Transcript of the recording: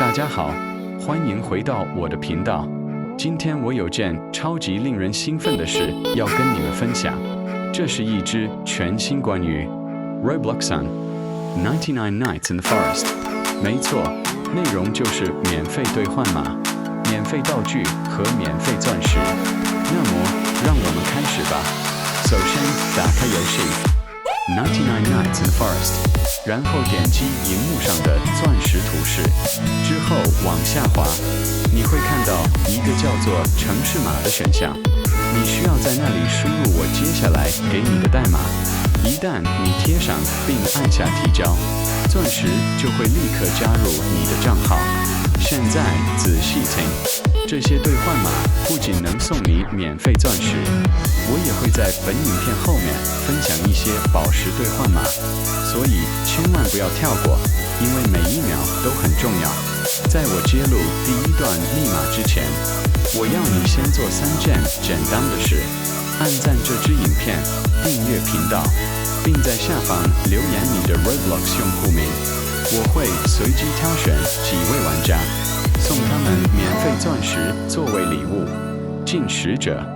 大家好，欢迎回到我的频道。今天我有件超级令人兴奋的事要跟你们分享，这是一支全新关于 Roblox 99 Nights in the Forest。没错，内容就是免费兑换码、免费道具和免费钻石。那么，让我们开始吧。首先，打开游戏99 Nights in the Forest。然后点击荧幕上的钻石图示，之后往下滑，你会看到一个叫做城市码的选项，你需要在那里输入我接下来给你的代码。一旦你贴上并按下提交，钻石就会立刻加入你的账号。现在仔细听，这些兑换码不仅能送你免费钻石，我也会在本影片后面分享一些宝石兑换码，所以千万不要跳过，因为每一秒都很重要。在我揭露第一段密码之前，我要你先做3件简单的事：按赞这支影片，订阅频道，并在下方留言你的 Roblox 用户名。我会随机挑选几位玩家，送他们免费钻石作为礼物。进食者